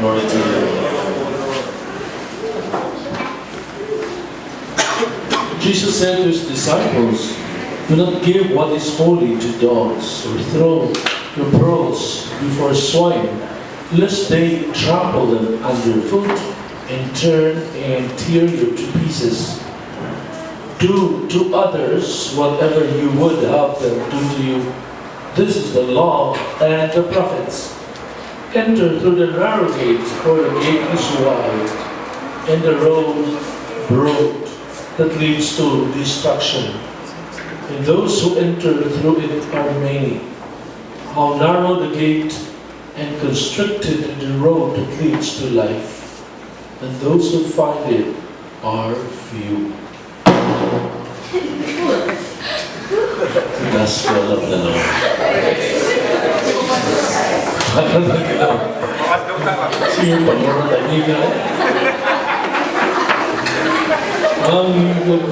Glory to you. Jesus said to his disciples, "Do not give what is holy to dogs, or throw your pearls before swine, lest they trample them underfoot and turn and tear you to pieces. Do to others whatever you would have them do to you. This is the law and the prophets. Enter through the narrow gate, for the gate is wide, and the road broad that leads to destruction, and those who enter through it are many. How narrow the gate, and constricted the road that leads to life, and those who find it are few." The Gospel of the Lord. Sige, pag-mura tayo ka. Ang good.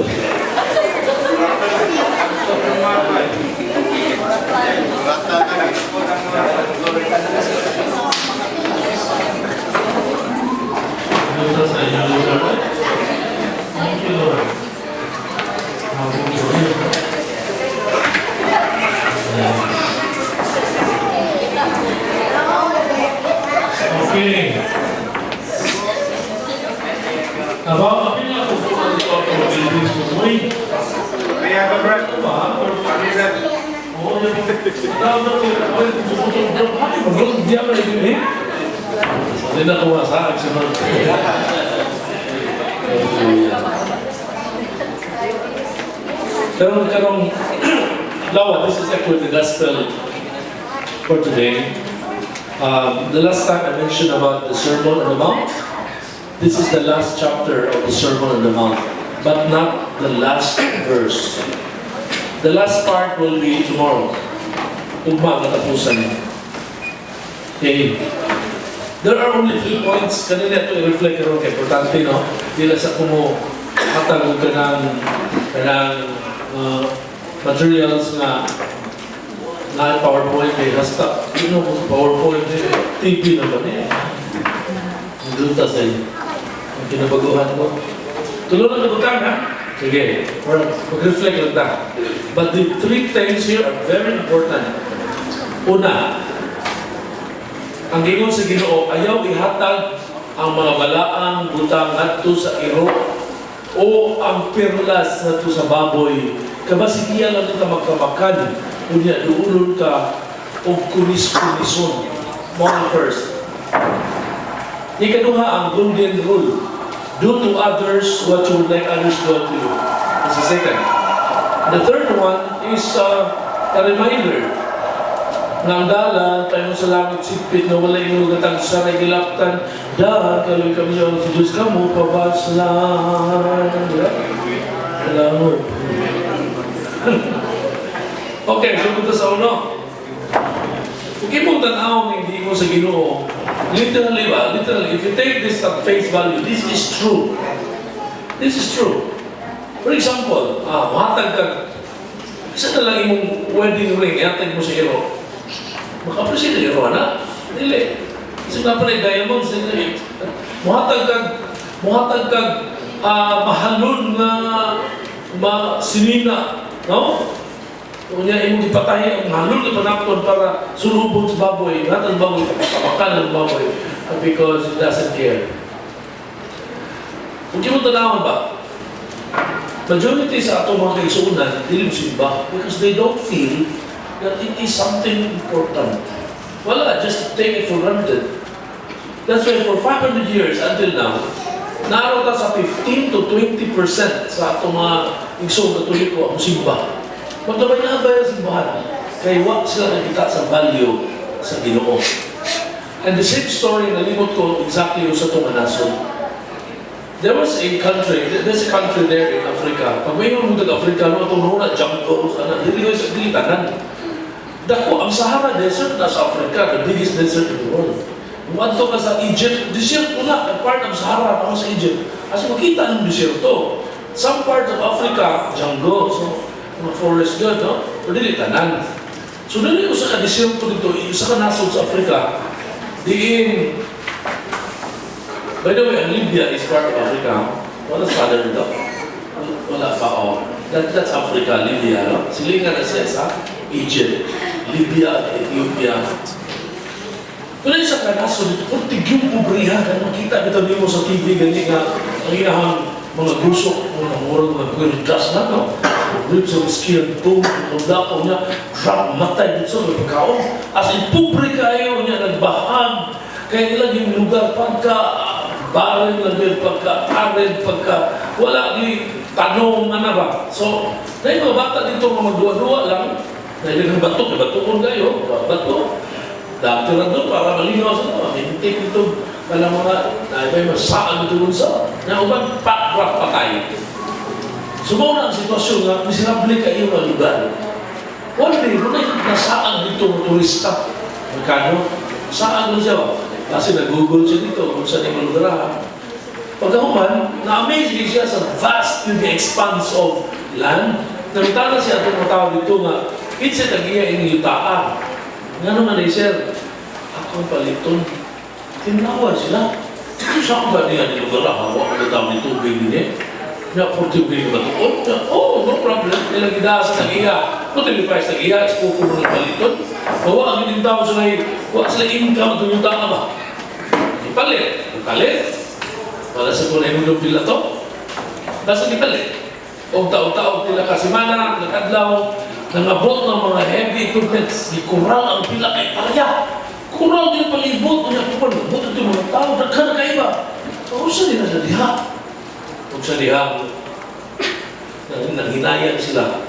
Thank you, Lord. Okay. About apa yang aku buat di Philippines ini? May I have a breath? Oh, jadi tahu betul. Dia ini. Saya nak masak sebenarnya. Karong lawa, this is actually the gospel for today. The last time I mentioned about the Sermon on the Mount, this is the last chapter of the Sermon on the Mount, but not the last verse. The last part will be tomorrow. Ugma katapusan. Okay. There are only 3 points. Kanina ito i-reflect nyo kay importante, no? Dila sa kumo matagod ka ng materials na PowerPoint eh, hasta, PowerPoint eh, TV na ba niya? Hindi ta sa'yo. Ang kinabaguhan mo. Tulungan na butang, ha? Sige, mag-reflect lang ta. But the 3 things here are very important. Una, ang gingon sa Ginoo, ayaw ihatag ang mga balaang butang ngadto sa iro o ang perlas ngadto sa baboy. Kabasigiya lang ito magkamakan. Kunya duulon ka o kunis-kunison. More first. Ikaduha ang golden rule. Do to others what you would like others to do to you. That's the second. The third one is a reminder. Nang dalan, tayo sa langit sipit na wala yung gatang sa nagilaptan. Dahan, kaloy kami yung si Diyos ka mo, pabaslan. Salamat. Okay, so punta sa uno. Kung ibang tanaw ng hindi mo sa Ginoo, literally, if you take this at face value, this is true. This is true. For example, mahatag ka, isa na lang yung wedding ring, ihatag mo sa iro. Maka-appreciate na iro, na? Dili. Isa nga pala yung diamonds, dili. Muhatag kag mahalon na sinina, no? Kung niya imong ipatahi ang halon na panapon para sulubog sa baboy, lahat ng baboy, kapakakan ng baboy, because it doesn't care. Kung di mo tanawan ba, majority sa atong mga kaigsuunan, dilim simba, because they don't feel that it is something important. Wala, just take it for granted. That's why for 500 years until now, naroon ta sa 15 to 20% sa atong mga igsoon katoliko ang simba. Magdabay na ba yung simbahan? Kaya wag sila nakita sa value sa Ginoo. And the same story, nalimot ko exactly yung sa itong nason. There was a country, there's a country there in Africa. Pag may mga Africa, itong muna, jungle, dili tanan. Dako, ang Sahara Desert na sa Africa, the biggest desert in the world. Umanto ka sa Egypt, desert na, part of Sahara, ako sa Egypt. Kasi makita ng desierto. Some parts of Africa, jungle, so, mga forest good, no? Pero dili tanan. So, dili yung sa ka-desierto dito, yung sa ka-nasod sa Africa, diin, By the way, ang Libya is part of Africa. Wala sa father nito? Wala pa, oh. That's Africa, Libya, no? Silingan na siya sa Egypt, Libya, Ethiopia. Pero sa kanaso dito, kung tigyong pobrihan, makita dito mo sa TV, gani nga, ang inahang mga gusok, mga murag, mga kwiritas na, no? Ribs sa whiskey at ito, ang dako niya, drop, matay dito sa pagkaon. As in, pobre kayo niya, nagbahag. Kaya nila yung lugar, pagka, baril lang yun, pagka, arid, pagka, wala yung tanong, ano ba? So, na yung mga bata dito, mga magduwa-duwa lang, na yung bato, batuon kayo, bato. Dati lang doon, para malinaw sa ito, mintik dito, pala mga, na iba yung masaan dito sa, na ubang pakrap patay. Sumaw na ang sitwasyon nga, miserable kayo mga lugar. One day, kung nasaan dito ng turista, magkano, saan mo siya ba? Kasi nag-google siya dito, kung saan yung lugar. Pagkahuman, na-amaze siya sa vast in the expanse of land. Namita siya itong mga tao dito nga, it's a tagiya in yutaan. Nga naman eh, sir, akong paliton. Tinawa sila. Saan ba niya ni lugar? Hawa ko na tao ni tubig niya. Nga, 40 billion ba ito? Oh, no problem. Ilang gida sa tagiya. No, tilipay sa tagiya, ispuko mo ng paliton. Bawa, ang hindi tao sila, wala sila income itong yutaan ba? Ipalit. Wala sa kung nahimulong pila to. Basta ipalit. O taon-taon nila kasimana, nagkadlaw, nangabot ng mga heavy equipments, di kural ang pila kay Paya. Kural din palibot, kanya kumal, buto ito mga tao, nagkana kayo ba? O sa nila sa diha. Kung sa diha, nanghinayang sila.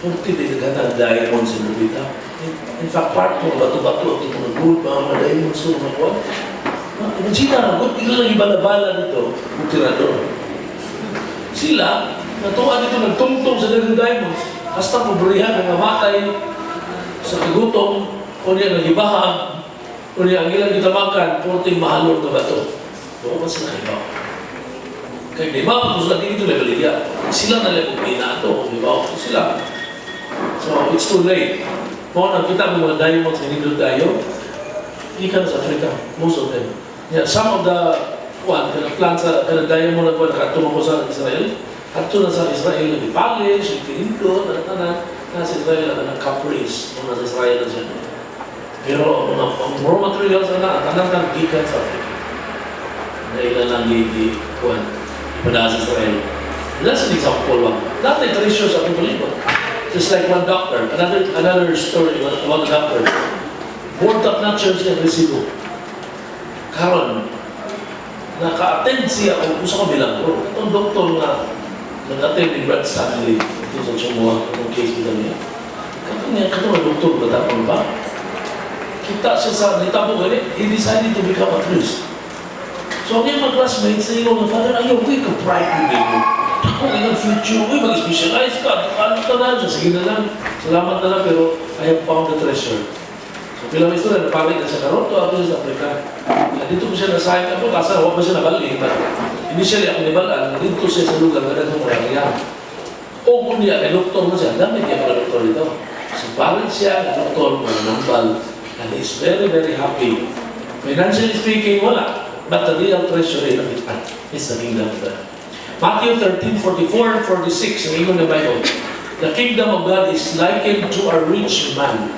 40 din nagkana diamond sa Lubita. In fact, part ko, bato-bato, ito mga gold, mga diamond sa mga kuwan. Imagine na, ilo lang ibalabala nito, yung tirador. Sila, natuwa dito, nagtungtong sa dagang diamonds, hasta pobrihan, nangamatay sa kagutom, o niya nagibahag, o niya ang ilang itamakan, 40 mahalor na bato. Oo, mas nakibaw. Kaya di ba, kung sila dito may baligya, sila na lang pina ito, di ba? Sila. So, it's too late. Kung nakita mo mga diamonds na nito tayo, ikan sa Africa, most of them. Yeah, some of the plants na diamond na nakatulong ko sa Israel, at na sa Israel nag-polish, nag-pinto, nasa Israel na nag-caprice, nasa Israel na siya. Pero ang raw materials na tanang gikan sa Africa. Na ilan lang ipada sa Israel. That's an example lang. Dati treasures at palibot. Just like one doctor, another story about a doctor. Board up na church niya sa Cebu. Karon, naka-attend siya kung gusto ko bilang ko. Itong doktor na nag-attend ni Brad Stanley ito sa Chumuha, itong case nila niya. Katong doktor ba tapon ba? Kita siya sa nitabo gani, he decided to become a priest. So ang iyang mga classmates sa iyo ng father, ayaw, we could pride with them. Ako ilang future, mag-specialize ka, ano ka na, sige na lang, salamat na lang, pero I have found the treasure. So pilang istorya, napalik na sa karon, to ako sa Africa. Dito ko siya nasayang ako, kasi huwag pa siya nabali. But initially ako nibalaan, dito siya sa lugar na naging marangyan. O kung niya, may doktor na siya, dami niya mga doktor dito. So balik siya, may doktor, mga nambal, and he's very, very happy. Financially speaking, wala. But the real treasure is the kingdom of God. Matthew 13:44-46, ang ingon ng Bible. The kingdom of God is likened to a rich man,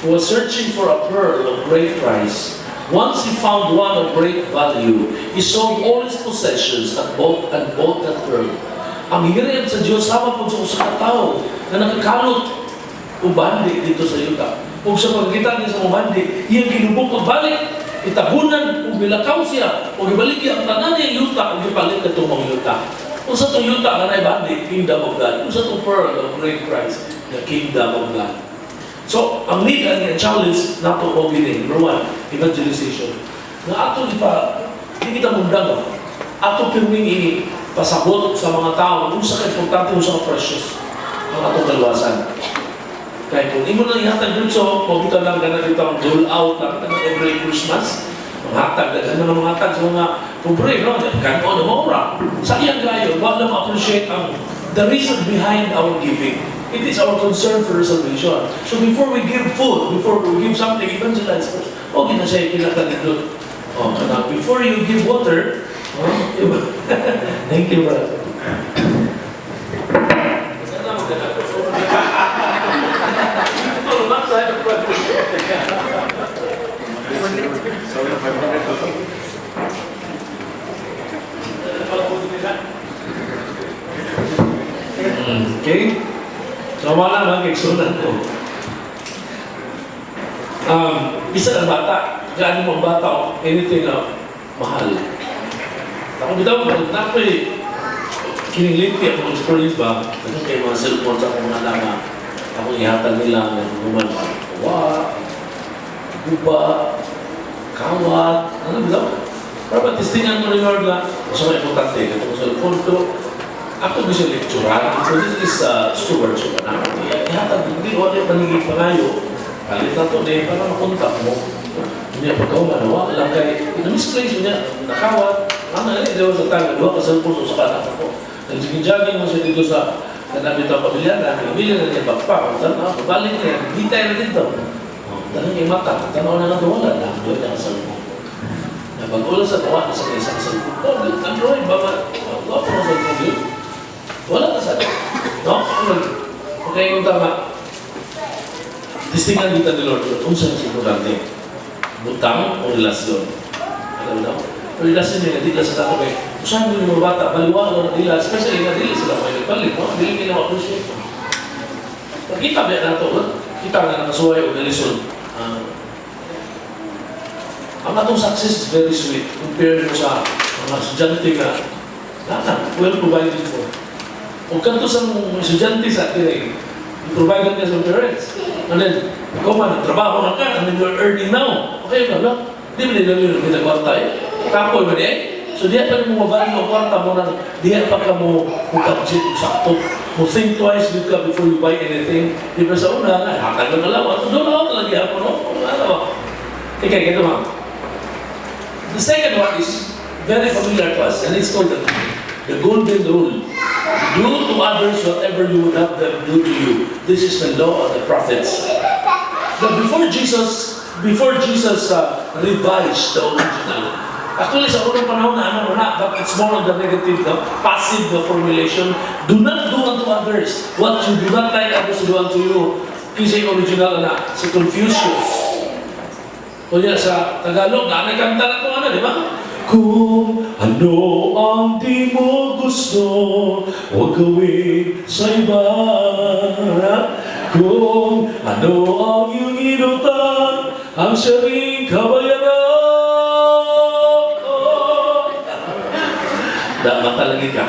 who was searching for a pearl of great price. Once he found one of great value, he sold all his possessions and bought that pearl. Ang hingarian sa Diyos, sama po sa katao na nakakalot ubandi dito sa yuta. Kung sa pagkita niya sa ubandi, iyang kinubok pagbalik, itabunan, kung bilakaw siya, o ibalik ang tanan niya yuta, o ipalit na itong mga yuta. Kung sa itong yuta, nga na ibandi, kingdom of God. Kung sa itong pearl of great price, the kingdom of God. So, ang need and challenge na ito o gining. Number one, evangelization. Na ato hindi kita mundang. Ato pirming pasabot sa mga tao kung sa importante kung sa precious ang atong kalwasan. Kaya kung hindi mo lang ihatag dito, kung kita lang ka na dito ang dole out lang every Christmas, manghatag, daghan na manghatag sa mga pobre, no? Kano na maura. Sa iyang gayo, wala ma-appreciate the reason behind our giving. It is our concern for salvation. So before we give food, before we give something, evangelize first. O, gina siya pinakagandot. Oh, now, before you give water, thank you, brother. Okay? So, wala lang kiksunan ko. Isa ng bata, gaano mong bata, anything na mahal. Ako bitaw, na ako kinilinti ako ng experience ba, kasi kayo mga cellphone sa akong mga lama, ako ihatag nila ng naman, guba, kawat, ano bitaw? Para testingan mo rin Lord na, gusto may importante, katong cellphone to, ako gusto lecturan, so this is stewardship na ako. Ihatag, hindi ko ano yung panigig pangayo, kalit na to, para makontak mo. Hindi ako manawa lang kay, na-misplace mo niya, nakawat, ano nga hindi sa tanga, doon ka cellphone sa kanak ako. Nag-jogging mo siya dito sa kanabit ang pamilya namin, hindi na niya bakpak, balik niya, hindi tayo na dito. Dahil niya mata, tanaw na wala lang, doon niya sa cellphone. Pag-ulan sa tawa, sa isang cellphone, Android, baba, ako sa cellphone yun. Wala na sa no? Okay, yung tama. Testingan dito ni Lord, kung saan si importante? Butang o relasyon? Alam mo? Relasyon niya, hindi ka sa tao kay, kung saan mo yung mga bata, baliwala na nila, especially na nila sila may nagpalit, no? Hindi nila ma-appreciate. Pagkita ba na ito, kita na nakasuhay o relasyon. Ang atong success is very sweet compared sa mga estudyante na well provided for. Kung kanto sa mga estudyante sa atin i-provide ka sa parents. And then, ikaw man, trabaho na ka, and then you're earning now. Okay ba, no? Di ba nila yung pinagwarta kapoy ba niya So, diya pa mo mabalik ang kwarta mo na diya pa ka mo budget sakto. Mo think twice before you buy anything. Di ba sa una, hakal na kalawa. So, doon ako talaga ako, no? Ano ba? Okay, ganito ma. The second one is very familiar to us, and it's called the golden rule. Do to others whatever you would have them do to you. This is the law of the prophets. But before Jesus revised the original, actually sa unang panahon na but it's more on the negative, passive formulation. Do not do unto others what you do not like others to do unto you. Kasi yung original si Confucius. Kunya sa Tagalog, nakakanta na ito, di ba? Kung ano ang di mo gusto, huwag gawin sa iba. Kung ano ang iyong inutan, ang siya rin kabayaran. Dapat talaga ka.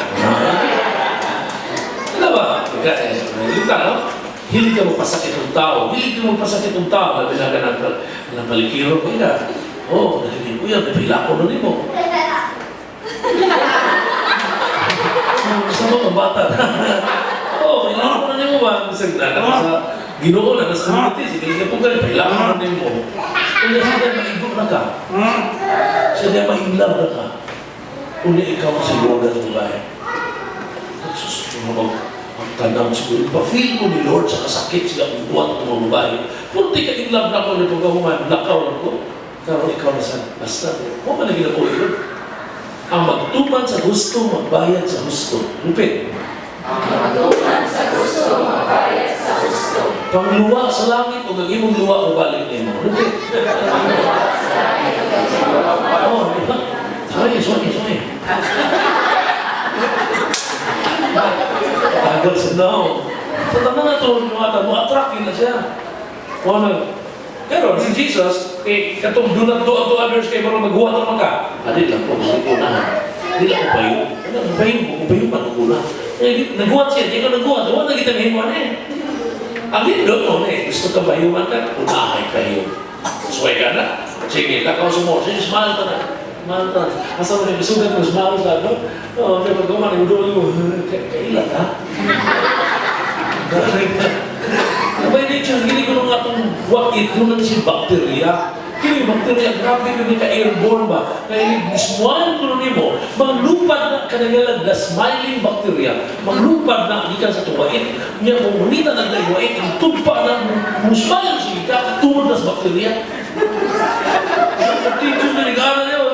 Ano ba? Hindi ka, no? Hilig ka magpasakit ng tao. Hilig ka magpasakit ng tao. Labi na ka ng palikiro. Kaya, nagiging ko yan. May pila ko nun mo. Saan mo ang bata? Kailangan ko nun mo ba? Sagda ka sa Ginoo na sa community. Sige, hindi po ganun. Kailangan ko nun mo. Kaya siya diya maigok na ka. Siya diya mainglaw na ka. Kung ikaw ang siguro ng bahay. Susunod ang tanang siguro. Pa-feel ko ni Lord sa kasakit siya ang buwan ng mga babae. Punti ka in love na ko ng pagkahuman. Lakaw lang ko. Karoon ikaw na sa basta. Kung man na ginawa yun? Ang magtuman sa gusto, magbayad sa gusto. Repeat. Ang magtuman sa gusto, magbayad sa gusto. Pangluwa sa langit o gagimong luwa o balik niyo. Repeat. Pangluwa sa langit o gagimong luwa o balik niyo. Diba? Sorry. Agad sa now. So, tama na ito, attract na siya. Pero si Jesus, katong do not do unto others kayo marang maghuwa naman ka. Adi lang po, hindi ko na. Hindi lang ko payo. Payo pa nung una. Naghuwat siya, hindi ko naghuwat. Huwag na kita ngayon ang hindi doon gusto ka payo man ka, unahay payo. Suway ka na. Sige, lakaw mo. Sige, smile ka na. Asa mo na isugat mo, smile ka, no? May pagkaman, yung doon mo, kailan ka? By nature, hindi ko nung atong wakit, nung nang si bacteria. Kini bacteria, grabe ko ka airborne ba? Kaya smile ko nung mo, maglupad na kanagalag na smiling bacteria. Maglupad na, hindi ka sa tuwait. Niya, kung humita na nagwait, ang tumpa na, smile siya ka, tumod na sa bacteria. Sa teacher na nag-aaral niya,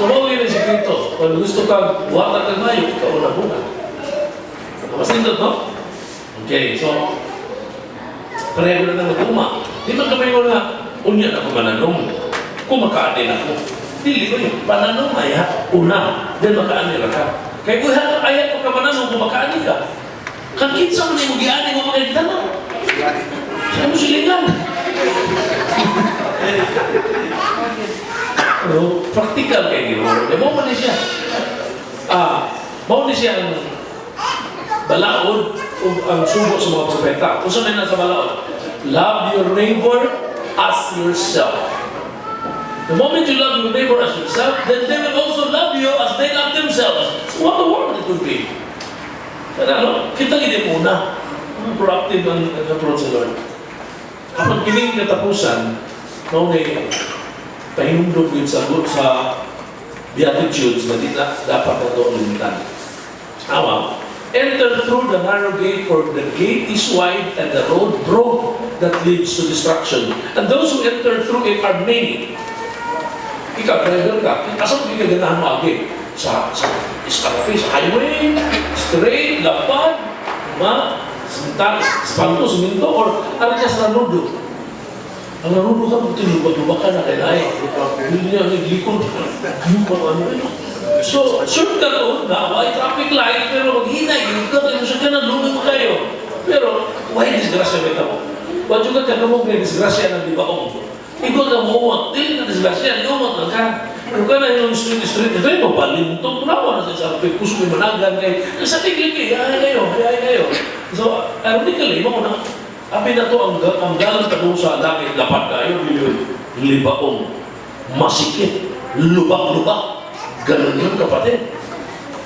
So, mawin ang sikreto. Kung gusto kang buhatan kang mayo, ikaw na bunga. Mas nindot, no? Okay, so, pareho na ng maguma. Di ba kami mo na, unya na ako mananong. Kung makaadin ako, dili ko yun. Pananong ay una, then makaanira ka. Kaya kung ayat pa ka mananong, kung makaani ka, kang kinsa mo na yung giani mo mga tanong. Siya mo silingan. Practical kayo ginawa. Mau man siya. Mau ni siya ang balaod o ang sugo sa mga propeta. Kung saan na sa balaod? Love your neighbor as yourself. The moment you love your neighbor as yourself, then they will also love you as they love themselves. So what a world it would be. Kaya kita gini muna. Proactive ang approach sa Lord. Kapag kining katapusan, no, may pahinundog yun sa Beatitudes na di na dapat na doon limitan. Awa, enter through the narrow gate, for the gate is wide and the road broad that leads to destruction. And those who enter through it are many. Ikaw, driver ka, asal hindi ka ganahan mo agi? Sa escape, sa highway, straight, lapad, espanto, siminto, or ano niya sa nanudo? Ang nanudo ka, tinubag-lubag ka na kaya hindi niya naglikod. So, shortcut doon, may traffic light, pero maghinay, yung siya ka na, luming kayo. Pero, why disgrasya may tamo? Why juga ka namang may disgrasya ng dibaong? Ikaw ka muwag, dili na disgrasya, iumat na ka. Pero ka na yung street, ito yung mabalintong, nawa na sa sarapit, puso may managan kayo. Sa tigil kayo, hayay kayo. So, ironically, mo na, abi na to ang galang tanong sa langit, dapat kayo, libaong, masikip, lubak-lubak, ganun yun kapatid.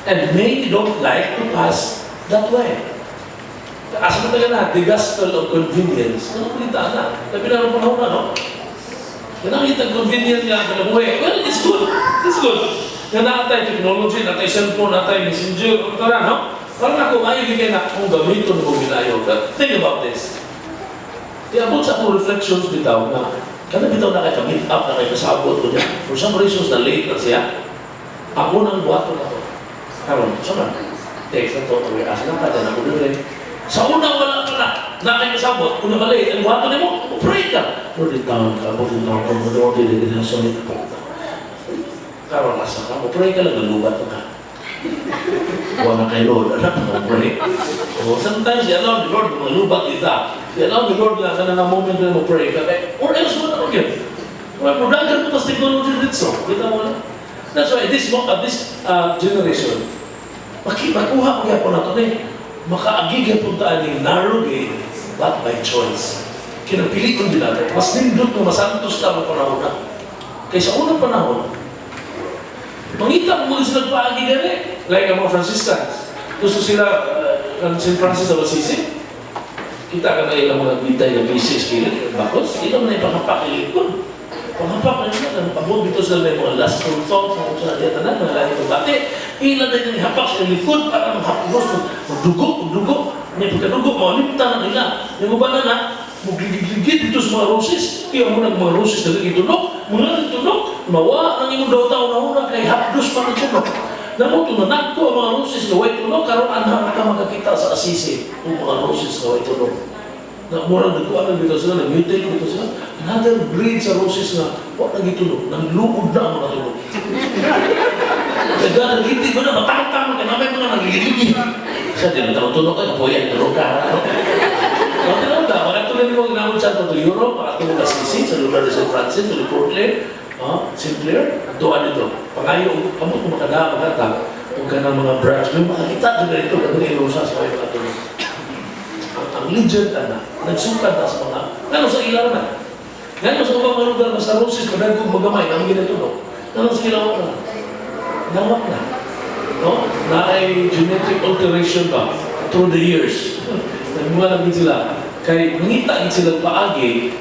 And many don't like to pass that way. Asa mo tayo na, the gospel of convenience, ano kulita na? Sabi na ng panahon na, no? Nakita convenient nga na buhay. Well, it's good. It's good. Nga natay technology, natay cellphone, natay messenger, tara, no? Parang ako, ayaw bigay na kung gamiton mo minayo. But think about this. Kaya abot sa akong reflections bitaw na kada bitaw na kayo meet up na kayo kasabot ko niya. For some reasons na late na siya, ako nang buhato na ako. Karon, saan na? Text na to, asa na ka, dyan ako rin. Sa unang wala ka na kayo kasabot, kung nakalate, ang buhato niya mo, pray ka. Pero di taon ka, abot yung taon ka, mo din na sulit ako. Karon, nasa ka, pray ka lang, nalubat ka. Huwag na kay Lord, anak mo, pray. Sometimes, you allow the Lord, malubat kita. You allow the Lord na na moment na mo pray ka, or else mo na again. Magdagan mo tas technology dito. Kita mo na. That's why this generation, makuha ko yan po na ito makaagig yan puntaan yung narrow gate, but by choice. Kinapili ko din natin. Mas nindot mo, masantos na mo panahon na. Kaya sa unang panahon, mangita mo sila paagi gani. Like ang mga Franciscans. Gusto sila, St. Francis of Assisi. Kita ka na ilang mga bitay na bisis kila. Bakos, ilang na ipakapakilig ko. Panghapak na naman, pabog dito sila may mga last thoughts, mga sa natin na, mga lahi ng bati. Ilan na yung hapak sa likod para maghapos, magdugo. May pagkadugo, malimta na nila. Yung ba na, magligid dito sa mga roses. Kaya mo mga roses na nagitunog, mga nagitunog, mawa ang imong daw tao na una kay hapdos pa nagtunog. Namuto na nagto ang mga roses na way tunog, karoon anhang ka makakita sa Assisi, ang mga roses na way tunog. Na murang nagkuanan dito sila, nag-mutate dito sila. Another breed sa roses na huwag nagitunog, nagluod na ang mga tunog. Kaya naghitig mo na, matang-tang ka namin mga naghigilig. Kasi di nagtunog ka, napoyan, tulog ka. Matulog ka, makatuloy mo ginamon siya to Europe, makatulog ka Sisi, sa lugar ni St. Francis, to Portland, St. Clair, doon dito. Pangayo, kamot mo makadaan, magkata, kung ka ng mga branch, may makakita dyan ganito, ganito yung rosas, may makatulog. Ang legend na, nagsukad na sa mga, gano'n sa ilaw na. Gano'n sa mga lugar na sa roses, kadagong magamay, namin ginatunog. Gano'n sa ilaw na. Nawak na. No? Na ay genetic alteration ba through the years. Nagmula lang sila. Kaya nangita din sila paagi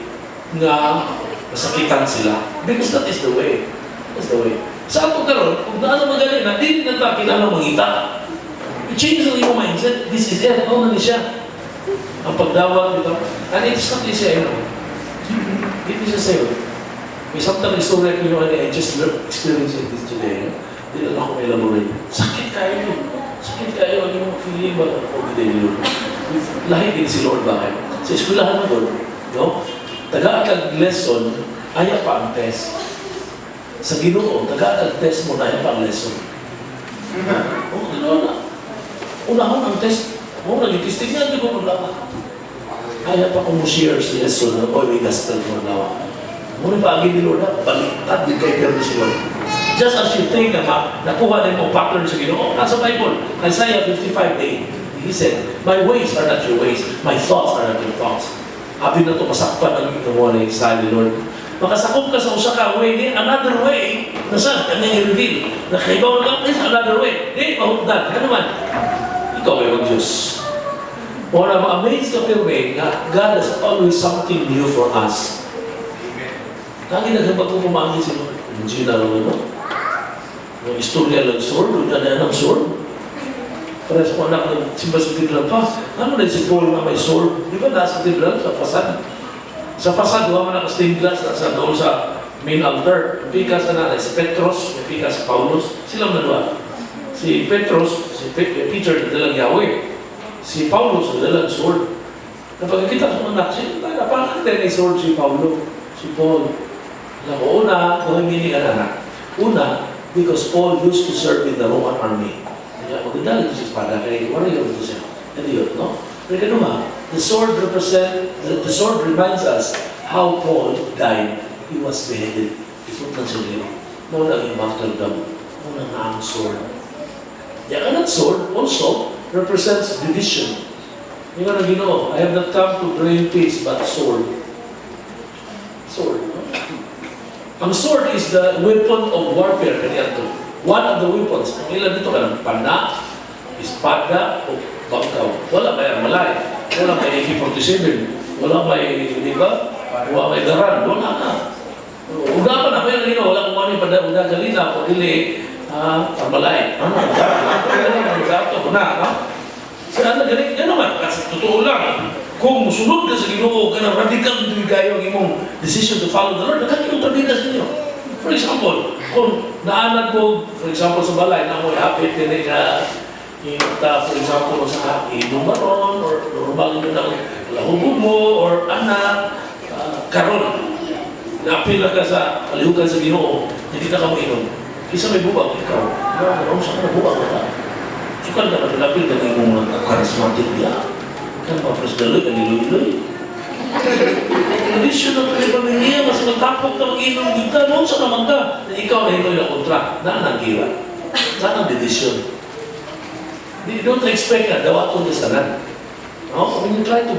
nga masakitan sila. Because that is the way. That's the way. Sa ato karon, kung naano magaling na, di rin natin kinala mangita. I-change ang iyong mindset. This is it. Ano na siya? Ang pagdawat dito. And it's not easy, I know. Hindi siya sa'yo. May samtang istorya ko yun, I just experiencing this today. Hindi lang ako elaborate. Sakit kayo yun. Sakit kayo. Ano yung feeling ba? O, hindi yun. Lahi din si Lord bakit? Sa eskwelahan mo doon, no? Taga-agad lesson, ayaw pa ang test. Sa Ginoo, taga-agad test mo na ayaw pa ang lesson. O, gano'n na. Unahon ang test. O, nag-testing nga, di ba maglawa? Ayaw pa kung share si lesson, o, may gospel mo maglawa. Muna pa agad ni Lord na, baliktad din kay Pero si Lord. Just as you think na nakuha din mo pattern sa Ginoo, nasa Bible, Isaiah 55:8, he said, my ways are not your ways, my thoughts are not your thoughts. Abi na ito, masakpan ang ginawa ni Isaiah ni Lord. Makasakop ka sa usa ka way, din another way, nasa kanyang i-reveal. Nakaibaw lang, is another way. Di, mahugdan. Ano man? Ikaw ay mag-Diyos. Muna, ma-amaze ka pero na God has always something new for us. Kagi naghambag ko pumangin si Lord. Hindi na naman, no? Yung istorya lang sword, doon na ng sword. Para sa anak ng simba sa Tiblan pa, ano na si Paul na may sword? Di ba nasa Tiblan, sa fasad? Sa fasad, huwag man ang stained glass, nasa doon sa main altar. Pikas na si Petros, may pikas si Paulus. Silang dalawa. Si Petros, si Peter, nadalang Yahweh. Si Paulus, nadalang sword. Napagkakita sa mga anak, napakakita na sword si Paulo, si Paul. Alam mo, una, kung hindi ka na. Una, because Paul used to serve in the Roman army. Kaya maganda ito si espada, kaya wala yun ito siya. Hindi yun, no? Pero ganun nga, the sword reminds us how Paul died. He was beheaded. Ikot lang siya liyo. Muna yung martyrdom. Muna nga ang sword. Yan ang sword also represents division. Yung ano Ginoo, I have not come to bring peace but sword. Sword, no? Ang sword is the weapon of warfare kaniya ito. One of the weapons. Ang ilan dito ka ng pana, espada, o bangkaw. Wala may armalay. Wala may AK-47. Wala may, di ba? Wala may daran. Wala na. Udapan na kayo na ino. Wala kung ano yung pada galina. Kung hindi, armalay. Ano? Zato ko na. Saan na galing? Yan naman. Kasi totoo lang. Kung musunod ka sa Ginoo, ka na radical hindi kayo ang imong decision to follow the Lord, nakakiyong tabigas ninyo. For example, kung naanad mo, for example, sa balay, na mo i-hapit din ka, for example, sa inumaron, or normal nyo ng lahubog mo, or anak, karon, naapila ka sa kalihukan sa Ginoo, hindi na ka mo inom. Isa may bubag, ikaw. Ano, saan na bubag ka? Sukan ka na pinapil ka ng imong charismatic niya. Kan mga presdaloy, kaniloy-loy. Tradisyon ng pamilya, mas magtapok ka mag-inom dito, noon sa naman ka, na ikaw na hinoy na kontra, na nang-gira. Na nang-division. Don't expect na, dawa ko nisanan. No? When you try to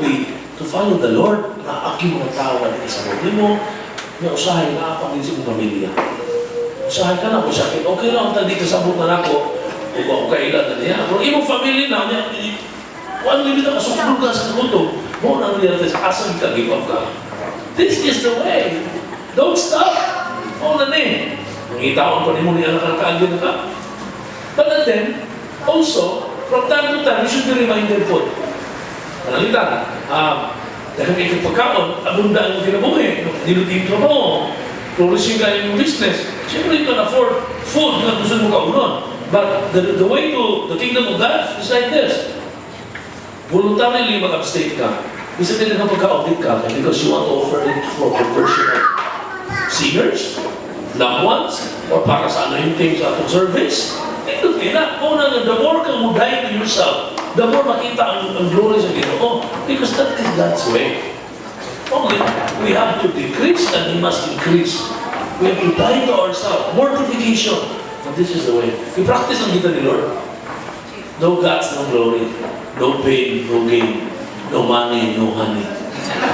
follow the Lord, na aking mga tao na sa Lord mo, may usahay na apang din sa mong pamilya. Usahay ka na, usahay. Okay lang, tadi kasabot na ako, o ako kailan na niya. Pero imong family na, kung ano limita ka, sumunod ka sa kulto, mo nang nilata sa asang ka, give up ka. This is the way. Don't stop. O na ni. Nangitawan pa ni mo niya nakakaagin na ka. But then, also, from time to time, you should be reminded po. Panalitan, dahil may pagkaon, abunda ang kinabuhi, nilutin ka mo, flourishing ka yung business. Siyempre, you can afford food na gusto mo kaunon. But the way to the kingdom of God is like this. Voluntarily mag-abstain ka. Isa din na pagka-audit ka because you want to offer it for conversion of singers, loved ones, or para sa anointing sa atong service. Ito na. Una nga, the more ka mo die to yourself, the more makita ang glory sa Ginoo. Because that is God's way. Only, we have to decrease and He must increase. We have to die to ourselves. Mortification. But this is the way. I-practice ang kita ni Lord. No guts, no glory. No pain, no gain. No money, no honey.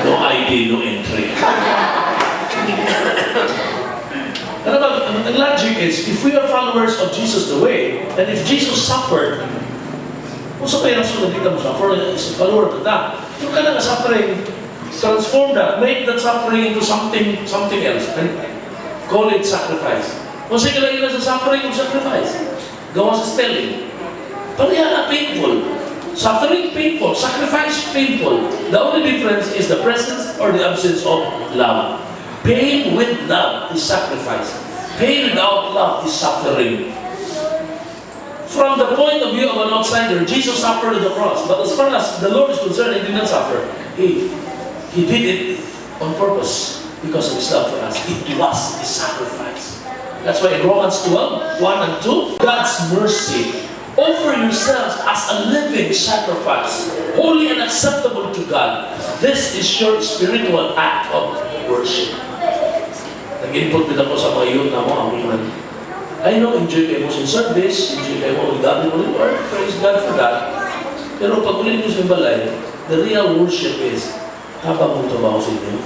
No ID, no entry. The logic is, if we are followers of Jesus the way, and if Jesus suffered, kung sa kaya nasunod dito mo suffer, is a follower to that. Yung ka na suffering, transform that, make that suffering into something else, and call it sacrifice. Kung sa kailangan sa suffering, yung sacrifice. Gawa sa spelling. Pareha na painful. Suffering, painful. Sacrifice, painful. The only difference is the presence or the absence of love. Pain with love is sacrifice. Pain without love is suffering. From the point of view of an outsider, Jesus suffered at the cross. But as far as the Lord is concerned, He did not suffer. He did it on purpose because of His love for us. It was His sacrifice. That's why in Romans 12, 1 and 2, God's mercy. Offer yourselves as a living sacrifice, holy and acceptable to God. This is your spiritual act of worship. Nag-input din ako sa mga youth na mo, I know, enjoy kayo mo sa service, enjoy kayo mo, God mo rin, or praise God for that. Pero pag ulit mo sa balay, the real worship is, habang mo trabaho sa inyo,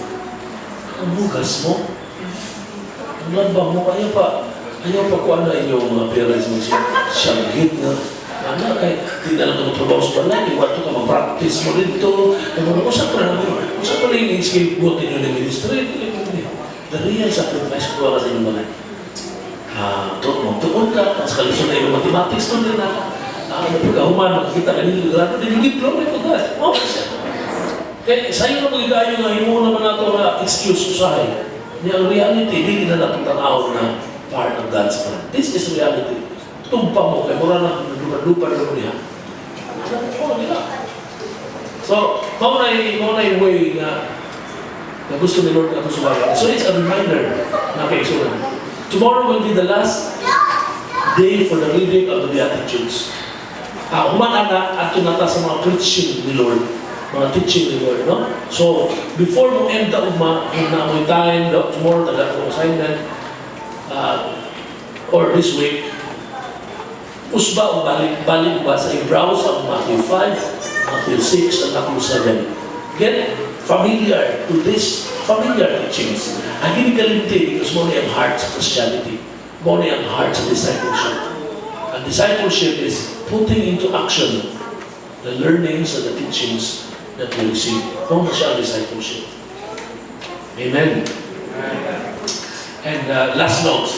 ang bugas mo, ang labang mo, ayaw pa kung ano inyong mga parents mo siyang hit na, anak, kaya hindi na lang trabaho sa balay, iwato ka mag-practice mo rin ito, usap pa lang yung escape-boat ninyo ng ministry, the real sacrifice ko ka sa inyong balay. Tuon ka, mas kalusyon na yung mathematics to rin na pagkahuman, makikita ka nila, grabe din yung diploma ito guys. Siya. Kaya sa'yo na magigayo nga, himuho naman nato na excuse usahay. Ang reality, hindi na natin tanaw na part of God's plan. This is reality. Tumpa mo, kaya mura na lupa na niya. So, mauna yung way na gusto ni Lord na gusto bagay. So it's a reminder na kaisunan. Tomorrow will be the last day for the reading of the Beatitudes. Humana at tunata sa mga preaching ni Lord, mga teaching ni Lord, no? So, before mo end the ugma, na may time, tomorrow, the assignment, or this week, usba o balik ba sa i-browse ang Matthew 5, Matthew 6, and Matthew 7. Get familiar to this familiar teachings. Ang ginagalinti because mo na ang heart sa Christianity. Mo na ang heart sa discipleship. And discipleship is putting into action the learnings and the teachings that we receive. Mo na siya ang discipleship. Amen. And last note.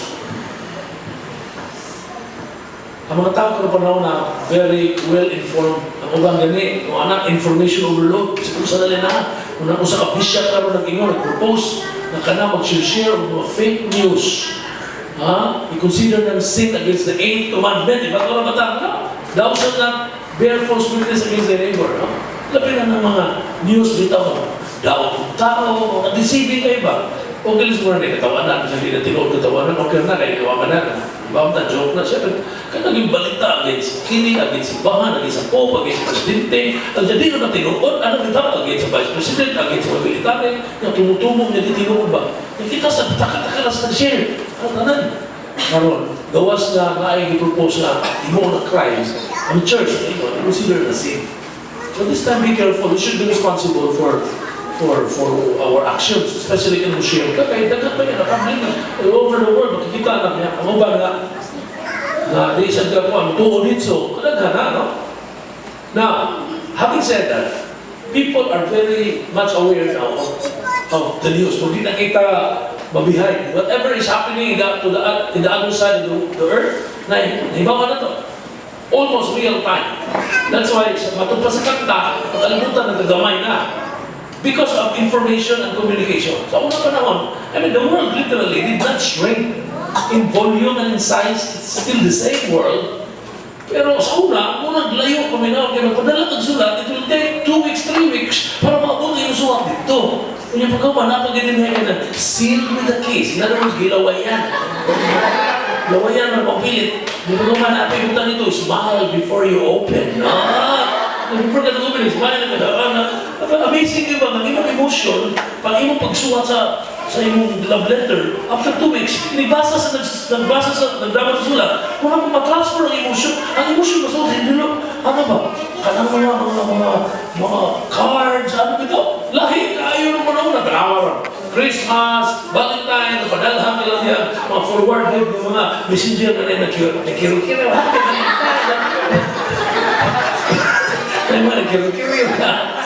Ang mga tao ko na panahon na very well-informed. Ang ubang gani, kung anak, information overload. Siguro sa dali na, kung ako sa kabisya ka mo nag-ingon, nag-propose, na ka na mag-share of mga fake news. I-consider ng sin against the 8th commandment. Iba ko na batang, thou shalt not bear false witness against thy neighbor. Labi na ng mga news bitaw. Daw kong tao, deceiving kayo ba? O galis mo na rin, katawanan, kasi hindi na tinood katawanan, okay na, kaya kawaman na. Iba na, joke na siya. Kaya naging balita against Kini, against Bahan, against Pope, against Presidente. Ang jadi na tinood, ano bitaw, against Vice President, against mga military, na tumutulong niya di tinood ba? Nakita sa taka-taka na share. Ano tanan? Karon, gawas na ay i-propose na imo na crimes. Ang church, consider na sin. So this time, be careful. We should be responsible for our actions, especially in Museum. Kaya dagat pa yan, nakabling na, over the world, makikita na niya. Ang ba na di isang ka po, ang tuon dito, kadaghan na, no? Now, having said that, people are very much aware now of the news. Kung di nakita mabihay, whatever is happening in the other side of the earth, nahibawa na to. Almost real time. That's why, matupad sa kanta, makalimutan, nagagamay na. Because of information and communication. Sa unang panahon, the world literally did not shrink in volume and in size. It's still the same world. Pero sa una, munang layo kami na, kaya magpadala ng sulat, it will take 2 weeks, 3 weeks para maabot yung sulat dito. Kung yung pagkawa, napag-inimay ka na, seal with the case. In other words, gilawayan. Lawayan na pagpilit. Yung pagkawa, napibutan ito, smile before you open. Before ka nag-open, smile na amazing di ba? Ang imong emotion, pag imong pagsuhat sa imong love letter, after 2 weeks, nagbasa sa nagdaman sa sulat, kung ako matransfer ang emotion na sulat, hindi lang, ano ba? Kanang mga cards, ano ito? Lahi, ayaw naman ako na drama. Christmas, Valentine, napadalhan nila niya, mga forwarded, mga messenger na rin, nagkiro-kiro, happy Valentine. Ay mga nagkiro-kiro na.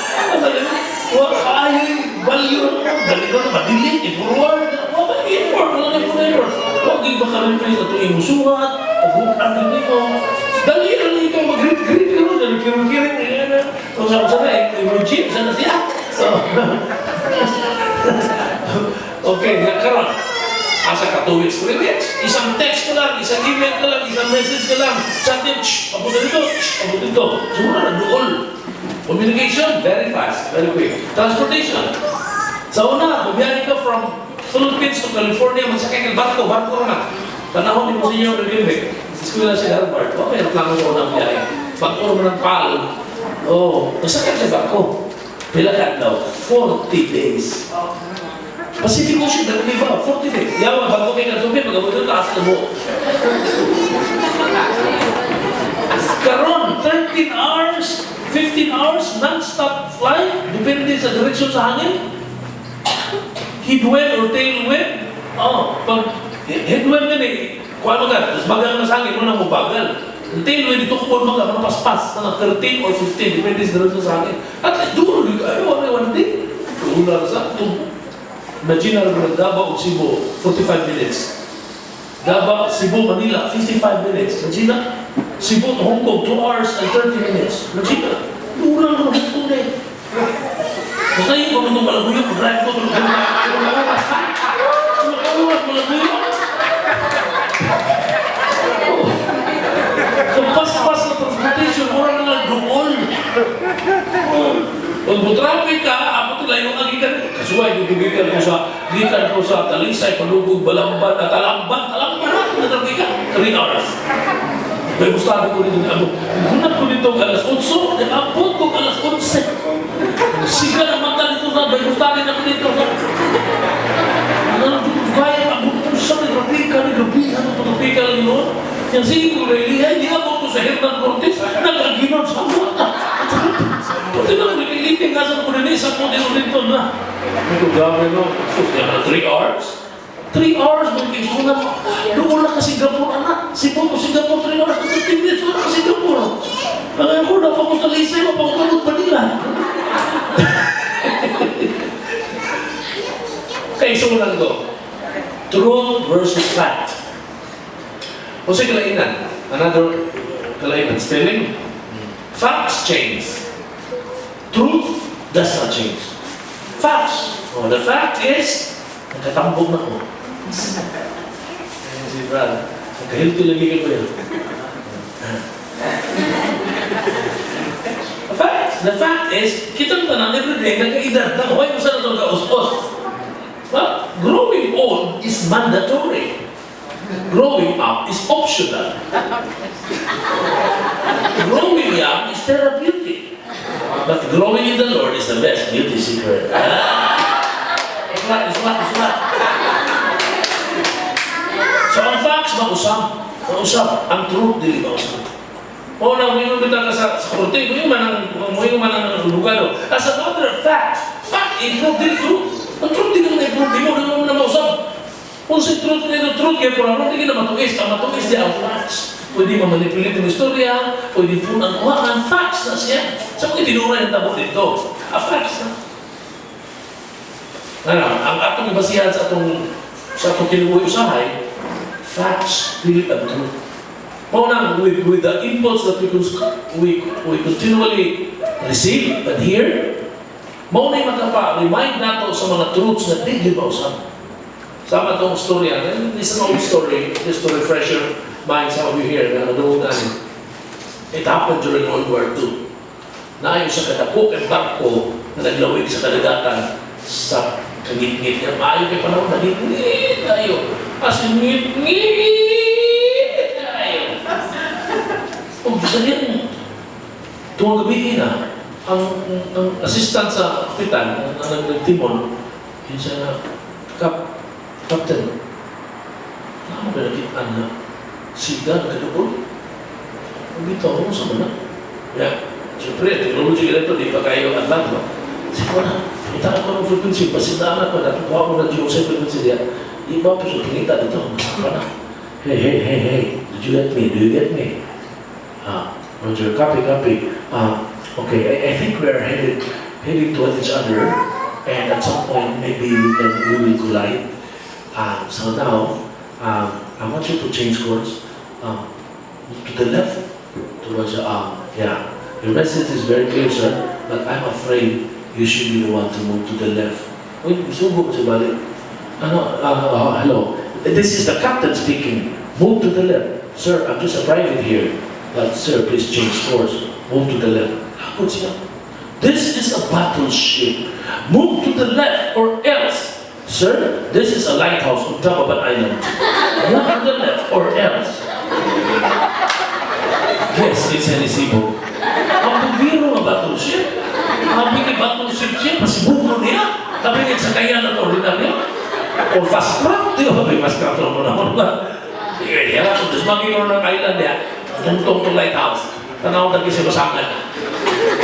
Ayaw yung value na dali ko na madilit, i-forward. Huwag yung baka rin place na ito imusuhat, pag-upan din ko. Dali ito, mag-grit-grit ka rin, dali kirin-kirin. Kung saan na, emoji, saan na siya? Okay, asa ka 2 weeks, 3 weeks. Isang text ka lang, isang email ka lang, isang message ka lang. Chat din, papunta dito, papunta dito. Siguro na doon. Communication, very fast, very quick. Transportation. Sa una, bumiyahin ka from Philippines to California, magsakay ka barko na. Panahon ni Monsignor Rimbe, eskwela si Harvard, okay, reklamo ko ng biyahe. Pag-uro mo ng pal, masakay sa barko. Pilakat daw, 40 days. Pacific Ocean, dami ba? 40 days. Yawa, bago kayo na tubig, mag-abot doon, taas na mo. Karon, 13 hours, 15 hours, non-stop flight, depende sa direksyon sa hangin. Headwind or tailwind. Pag headwind din kuha mo ka, tapos bagal na sa hangin, mo na mo bagal. Ang tailwind, dito ko mo ka, paspas na 13 or 15, depende sa direksyon sa hangin. At doon, one day, una na sa tubo. Imagine na rin Davao o Cebu, 45 minutes. Davao, Cebu, Manila, 55 minutes. Imagine na, Cebu to Hong Kong, 2 hours and 30 minutes. Imagine na, una na Hong Kong din. Basta yung kung itong malaguyo, mag-drive ko, malaguwas, ha? Malaguwas, malaguyo. Kampas-pas na transportation, mura na lang doon. Kung traffic ka, apot nila yung agikan. Kasuway, gigikan ko sa Talisay, Palugog, Balamban, at Talamban na traffic ka. 3 hours. May gustahan ko dito na gunat ko dito alas 8, nag-apot ko alas 11. Siga na mata dito na, may gustahan ako dito. Kaya, abot ko sa traffic ka, ano traffic ka lang yun? Yang siguro, hindi abot ko sa Hernan Cortez, nag-aginon sa mata. Pati na, nililiting nga sa Kuninisa po din ulit doon na. Ito gawin no, 3 hours? 3 hours, magkikita mo. Doon lang ka Singapore, anak. Cebu to Singapore, 3 hours, 30 minutes, doon lang ka Singapore. Kaya ko, napakos na Lisay, mapakutulog pa nila. Okay, so lang to. Truth versus fact. O sa kalainan, another kalainan, spelling. Facts change. Truth does not change. Facts. The fact is, nagkatambog na ko. Si Brad, nagkahilto lagi ka ko yan. The fact is, kitang tanan everyday, nagkaedad na, huwag mo sana itong kaus-us. But growing old is mandatory. Growing up is optional. Growing young is therapeutic. But growing in the Lord is the best beauty secret. It's not. So ang facts, mausap. Ang truth, dili mausap. O na, may nabita ka sa korte, mo yung manang lugado. As a matter of fact, i-prove dili truth. Ang truth, di naman i-prove, di mo na mausap. Kung si truth nito, truth kaya po naman, hindi ka na matugis. Ang matugis di ang facts. Pwede mamanipulit yung istorya, pwede po nang kuhaan. Facts na siya. Sa mga tinura yung tabo dito. Facts na. Ang atong ibasihan sa atong kinuwi usahay, facts really ang truth. Maunang, with the impulse that we continually receive and hear, maunay makapa-remind nato sa mga truths na di libausap. Sama itong storya. This is an old story, just to refresh your mind, some of you here, na nadoon namin. It happened during World War II. Naayon sa katapok at barko na naglawig sa kadagatan sa kangit-ngit. Maayon kay panahon, nangit-ngit tayo. As in, ngit-ngit tayo. O, gusto niyan. Tuwang gabi na, ang assistant sa kapitan, na nagtimon, yun siya na, Captain, ano ba nakitaan na? Siga, nagkadugon? Ang bitaw mo sa mana? Yeah. Siyempre, technology ganito, di pa kayo advance, no? Siguro na, itaan ko ng frequency, pasidaan ako, natukuha ko na Jose frequency diya. Iba po sa pinita dito, masaka na. Hey, did you get me? Do you get me? Roger, copy. Okay, I think we're heading towards each other, and at some point, maybe we will collide. So now, I want you to change course to the left, towards yeah. Your message is very clear, sir, but I'm afraid you should be the one to move to the left. Wait, gusto mo ba si Balik? Hello. This is the captain speaking. Move to the left. Sir, I'm just a private here. But sir, please change course. Move to the left. Lakot siya. This is a battleship. Move to the left or else. Sir, this is a lighthouse on top of an island. Move to the left or else. Yes, it's an Cebu. Ang biro nga battleship. Ang bigay battleship siya, pasibuno niya. Sabi niya, sakayan at ordinaryo. O fast craft, di ba? May fast craft mo naman ba? Sige, yan. Tapos magiging ng island niya. Tungtong to lighthouse. Tanaw na kasi masangan.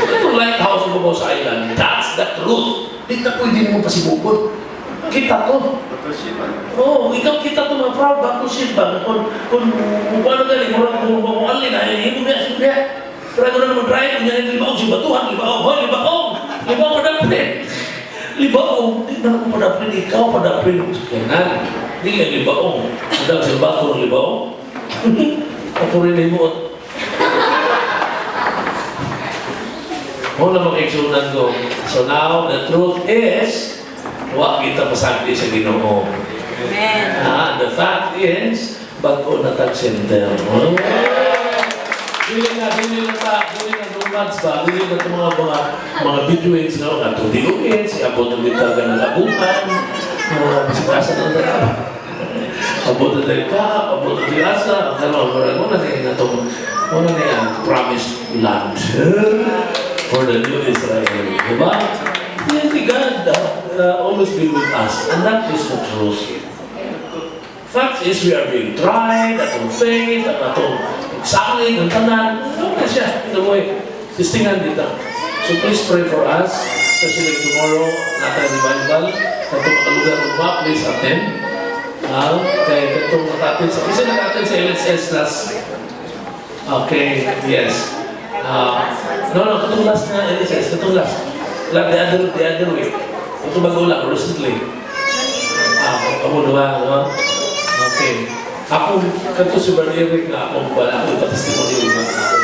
Itong lighthouse mo sa island, that's the truth. Di ka pwede mo pasibukod. Kita to. Oo, ikaw kita to mga proud battleship ba? Kung ano galing, kung alin na, hindi mo niya. Pero ako na naman drive, kung yan libaw, si Batuhan, libaw, hoy, libaw padapin. Libaw, di na ako padapin, ikaw padapin. Kanan, di nga libaw. Madang sa bato ng libaw. Ako rin ay mo. Mo na mag-eksunan ko. So now, the truth is, huwag kita masakti sa Ginoo. Amen. The fact is, bago na tag-center. Dili na romance ba? Dili na ito mga Bedouins na itong diluin, si Abot ng Bitaga ng Abutan, masikasa ng Dara. Abot ng Dara, Abot ng Diasa, ang gano'n, muna na itong promised land for the new Israel. Diba? Hindi God always be with us, and that is the truth. Fact is, we are being tried, atong faith, atong examine, ang tanan. Ano na siya? In a way, tistingan dito. So please pray for us, especially tomorrow, natin revival. Katong makalugar ng map, please attend. Kaya katong nakatin sa, isa nakatin sa LSS last. Okay, yes. No, katong last na LSS, katong last. Like the other way. Ito bago lang, recently. Ako diba, no? Okay. Ako, kanto si Brother Eric na ako ipatestimony yung mga ako.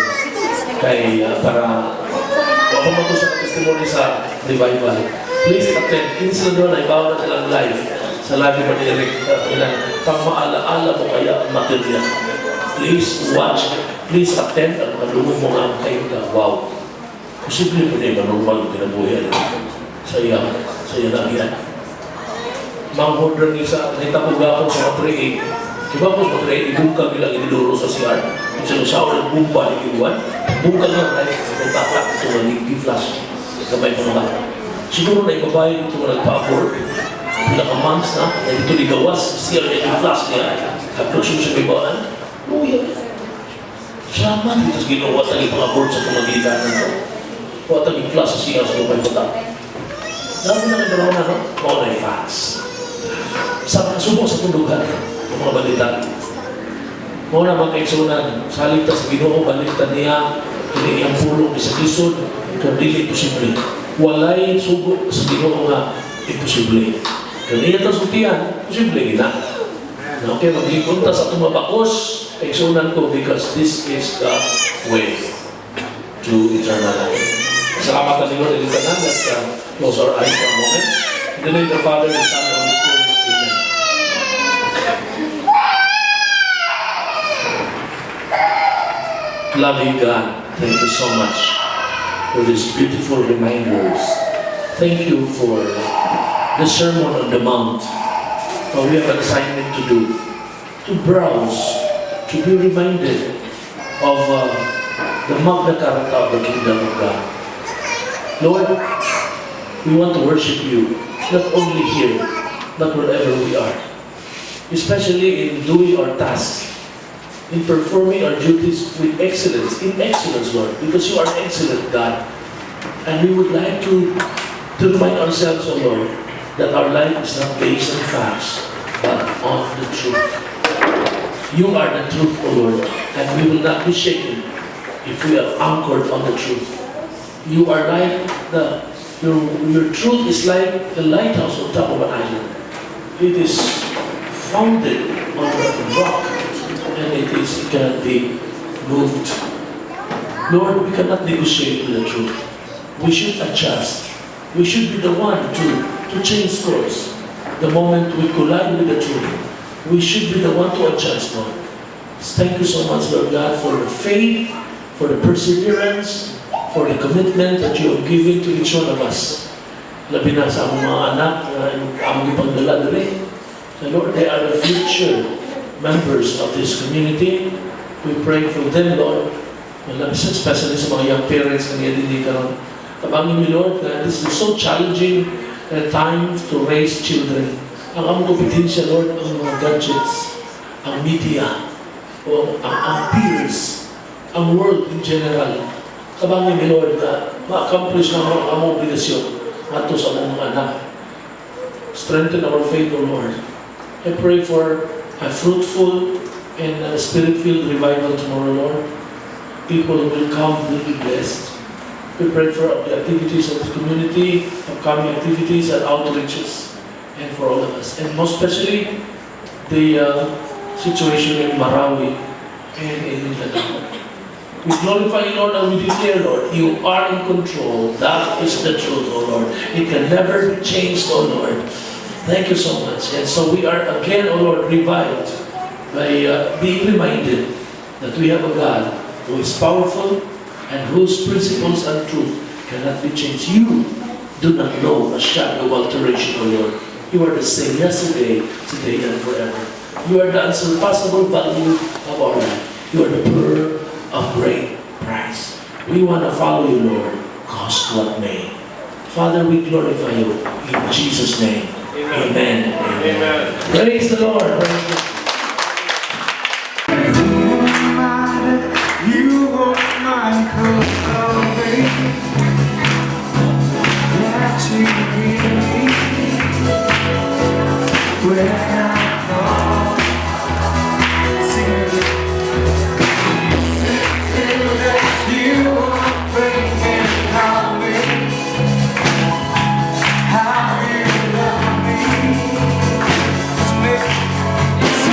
Kaya para ako mo sa testimony sa revival. Please attend. Kinsa doon ay bawal na silang live. Sa live ni Brother Eric. Pang maalaala mo kaya ang material. Please watch. Please attend. At malunod mo nga kayo na wow. Posible po na yung normal yung kinabuhay. Sa iya na yan. Mang-order niya sa nahitapuga ko sa matri. Diba po sa matri, ibungkag nilang iniduro sa CR. Yung sinusawar ng bumba ni Kiwan. Bungkag lang ay nagtapak ito ng Niggy Flash. Kamay pa naman. Siguro na ibabayan ito na nagpa-abort. Pinaka-months na, na ito ligawas. CR Niggy Flash niya. Kapag siya bibaan. Luya. Salamat. Tapos ginawa tali pang-abort sa pamagitan nito. Huwag tali Flash sa CR sa lumay kota. Dami na nagkaroon na, no? Mga na fans. Sa subok sa pundugan, ang mga balita. Muna mga kaigsunan, salit sa Ginoo, baliktad niya, hindi iyang pulong sa kisod, kung dili posible. Walay subok sa Ginoo nga, imposible. Kung iya ito sutiyan, posible gina. Okay, maglipunta sa tumabakos, kaigsunan ko, because this is the way to eternal life. Salamat na Lord, din tanan. Let's close our eyes for a moment. In the name of the Father, the Son, and the Holy Spirit. Amen. Loving God, thank you so much for these beautiful reminders. Thank you for the Sermon on the Mount. We have an assignment to do, to browse, to be reminded of the Magna Carta of the Kingdom of God. Lord, we want to worship you, not only here, but wherever we are. Especially in doing our tasks, in performing our duties with excellence, in excellence, Lord, because you are an excellent God. And we would like to remind ourselves, O Lord, that our life is not based on facts, but on the truth. You are the truth, O Lord, and we will not be shaken if we are anchored on the truth. You are like your truth is like a lighthouse on top of an island. It is founded on the rock, and it cannot be moved. Lord, we cannot negotiate with the truth. We should adjust. We should be the one to change course the moment we collide with the truth. we should be the one to adjust, Lord. Thank you so much, Lord God, for the faith, for the perseverance, for the commitment that you have given to each one of us. Labi na sa among mga anak na among ipagdala diri. So Lord, they are the future members of this community. We pray for them, Lord. Especially sa mga young parents na hindi karon. Kabangin mi, Lord, that this is so challenging time to raise children. Ang among kompetensya, Lord, ang mga gadgets, ang media, o ang peers, ang world in general. Kabangin mi, Lord, na ma-accomplish na ang among obligasyon ato sa among mga anak. Strengthen our faith, O Lord. I pray for a fruitful and spirit-filled revival tomorrow, Lord. People will come, will be blessed. We pray for the activities of the community, upcoming activities and outreaches, and for all of us. And most especially, the situation in Marawi and in Mindanao. We glorify you, Lord, and we declare, Lord, you are in control. That is the truth, O Lord. It can never be changed, O Lord. Thank you so much. And so we are again, O Lord, revived by being reminded that we have a God who is powerful and whose principles and truth cannot be changed. You do not know a shadow of alteration, O Lord. You are the same yesterday, today, and forever. You are the unsurpassable value of our life. You are the pearl of great price. We want to follow you, Lord, cost what may. Father, we glorify you in Jesus' name. Amen. Amen. Praise the Lord. Praise the Lord. You hold my close away. That you hear me when I call. Sing it. You are bringing how me, how you love me. It's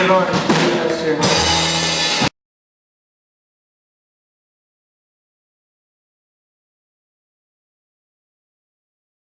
Lord.